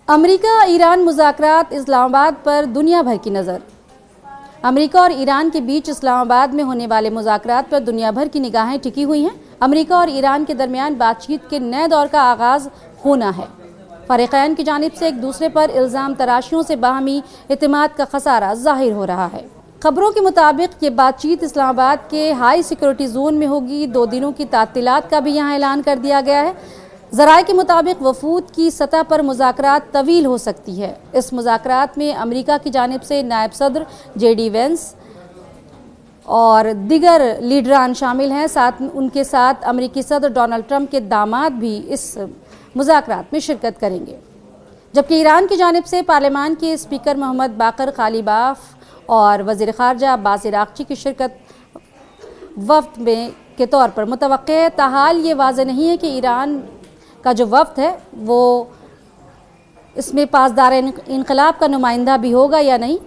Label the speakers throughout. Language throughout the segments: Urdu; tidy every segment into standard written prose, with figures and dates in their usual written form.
Speaker 1: امریکہ ایران مذاکرات اسلام آباد پر دنیا بھر کی نظر۔ امریکہ اور ایران کے بیچ اسلام آباد میں ہونے والے مذاکرات پر دنیا بھر کی نگاہیں ٹکی ہوئی ہیں۔ امریکہ اور ایران کے درمیان بات چیت کے نئے دور کا آغاز ہونا ہے۔ فریقین کی جانب سے ایک دوسرے پر الزام تراشیوں سے باہمی اعتماد کا خسارہ ظاہر ہو رہا ہے۔ خبروں کے مطابق یہ بات چیت اسلام آباد کے ہائی سیکورٹی زون میں ہوگی۔ 2 دنوں کی تعطیلات کا بھی یہاں اعلان کر دیا گیا ہے۔ ذرائع کے مطابق وفود کی سطح پر مذاکرات طویل ہو سکتی ہے۔ اس مذاکرات میں امریکہ کی جانب سے نائب صدر JD وینس اور دیگر لیڈران شامل ہیں۔ ان کے ساتھ امریکی صدر ڈونلڈ ٹرمپ کے داماد بھی اس مذاکرات میں شرکت کریں گے، جبکہ ایران کی جانب سے پارلیمان کے اسپیکر محمد باقر غالیباف اور وزیر خارجہ عباس عراقچی کی شرکت وفد کے طور پر متوقع ہے۔ تاحال یہ واضح نہیں ہے کہ ایران کا جو وفد ہے وہ اس میں پاسدار انقلاب کا نمائندہ بھی ہوگا یا نہیں۔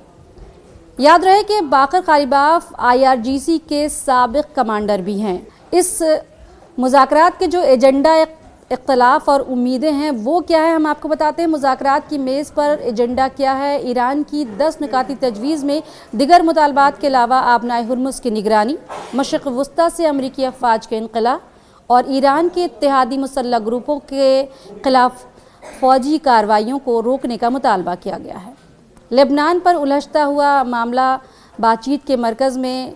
Speaker 1: یاد رہے کہ باقر غالیباف IRGC کے سابق کمانڈر بھی ہیں۔ اس مذاکرات کے جو ایجنڈا اختلاف اور امیدیں ہیں وہ کیا ہے، ہم آپ کو بتاتے ہیں۔ مذاکرات کی میز پر ایجنڈا کیا ہے؟ ایران کی 10 نکاتی تجویز میں دیگر مطالبات کے علاوہ آبنائے ہرمز کی نگرانی، مشرق وسطی سے امریکی افواج کے انخلا اور ایران کے اتحادی مسلح گروپوں کے خلاف فوجی کارروائیوں کو روکنے کا مطالبہ کیا گیا ہے۔ لبنان پر الجھتا ہوا معاملہ بات چیت کے مرکز میں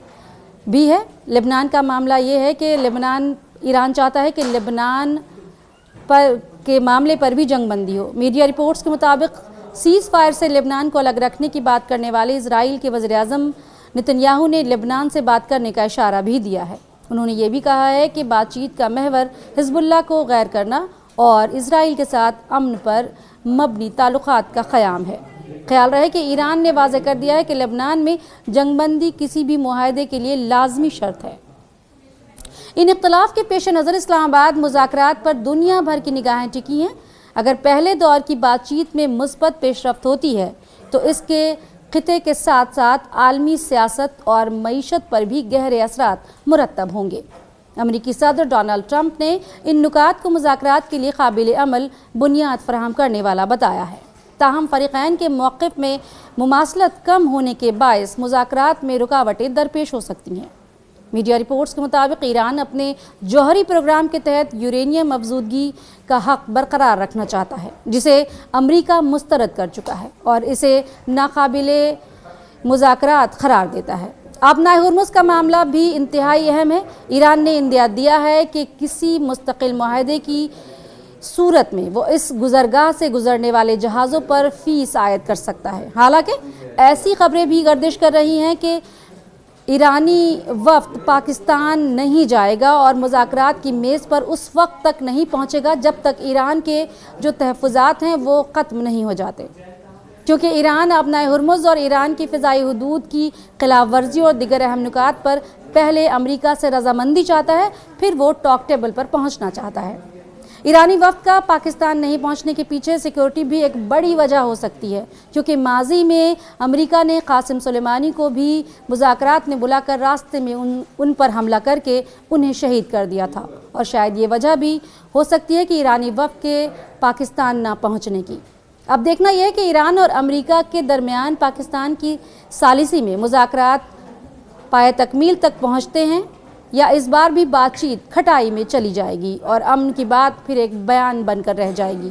Speaker 1: بھی ہے۔ لبنان کا معاملہ یہ ہے کہ ایران چاہتا ہے کہ لبنان کے معاملے پر بھی جنگ بندی ہو۔ میڈیا رپورٹس کے مطابق سیز فائر سے لبنان کو الگ رکھنے کی بات کرنے والے اسرائیل کے وزیر اعظم نتنیاہو نے لبنان سے بات کرنے کا اشارہ بھی دیا ہے۔ انہوں نے یہ بھی کہا ہے کہ بات چیت کا محور حزب اللہ کو غیر کرنا اور اسرائیل کے ساتھ امن پر مبنی تعلقات کا قیام ہے۔ خیال رہے کہ ایران نے واضح کر دیا ہے کہ لبنان میں جنگ بندی کسی بھی معاہدے کے لیے لازمی شرط ہے۔ ان اختلاف کے پیش نظر اسلام آباد مذاکرات پر دنیا بھر کی نگاہیں ٹکی ہیں۔ اگر پہلے دور کی بات چیت میں مثبت پیش رفت ہوتی ہے تو اس کے خطے کے ساتھ ساتھ عالمی سیاست اور معیشت پر بھی گہرے اثرات مرتب ہوں گے۔ امریکی صدر ڈونلڈ ٹرمپ نے ان نکات کو مذاکرات کے لیے قابل عمل بنیاد فراہم کرنے والا بتایا ہے۔ تاہم فریقین کے موقف میں مماثلت کم ہونے کے باعث مذاکرات میں رکاوٹیں درپیش ہو سکتی ہیں۔ میڈیا رپورٹس کے مطابق ایران اپنے جوہری پروگرام کے تحت یورینیم افزودگی کا حق برقرار رکھنا چاہتا ہے، جسے امریکہ مسترد کر چکا ہے اور اسے ناقابل مذاکرات قرار دیتا ہے۔ آبنائے ہرمز کا معاملہ بھی انتہائی اہم ہے۔ ایران نے اندیا دیا ہے کہ کسی مستقل معاہدے کی صورت میں وہ اس گزرگاہ سے گزرنے والے جہازوں پر فیس عائد کر سکتا ہے۔ حالانکہ ایسی خبریں بھی گردش کر رہی ہیں کہ ایرانی وفد پاکستان نہیں جائے گا اور مذاکرات کی میز پر اس وقت تک نہیں پہنچے گا جب تک ایران کے جو تحفظات ہیں وہ ختم نہیں ہو جاتے، کیونکہ ایران آبنائے ہرمز اور ایران کی فضائی حدود کی خلاف ورزی اور دیگر اہم نکات پر پہلے امریکہ سے رضامندی چاہتا ہے، پھر وہ ٹاک ٹیبل پر پہنچنا چاہتا ہے۔ ایرانی وفد کا پاکستان نہیں پہنچنے کے پیچھے سیکیورٹی بھی ایک بڑی وجہ ہو سکتی ہے، کیونکہ ماضی میں امریکہ نے قاسم سلیمانی کو بھی مذاکرات میں بلا کر راستے میں ان پر حملہ کر کے انہیں شہید کر دیا تھا، اور شاید یہ وجہ بھی ہو سکتی ہے کہ ایرانی وفد کے پاکستان نہ پہنچنے کی۔ اب دیکھنا یہ ہے کہ ایران اور امریکہ کے درمیان پاکستان کی ثالثی میں مذاکرات پائے تکمیل تک پہنچتے ہیں یا اس بار بھی بات چیت کھٹائی میں چلی جائے گی اور امن کی بات پھر ایک بیان بن کر رہ جائے گی۔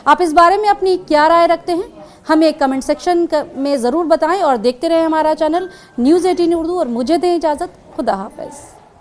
Speaker 1: آپ اس بارے میں اپنی کیا رائے رکھتے ہیں؟ ہمیں کمنٹ سیکشن میں ضرور بتائیں اور دیکھتے رہیں ہمارا چینل نیوز 18 اردو، اور مجھے دیں اجازت۔ خدا حافظ۔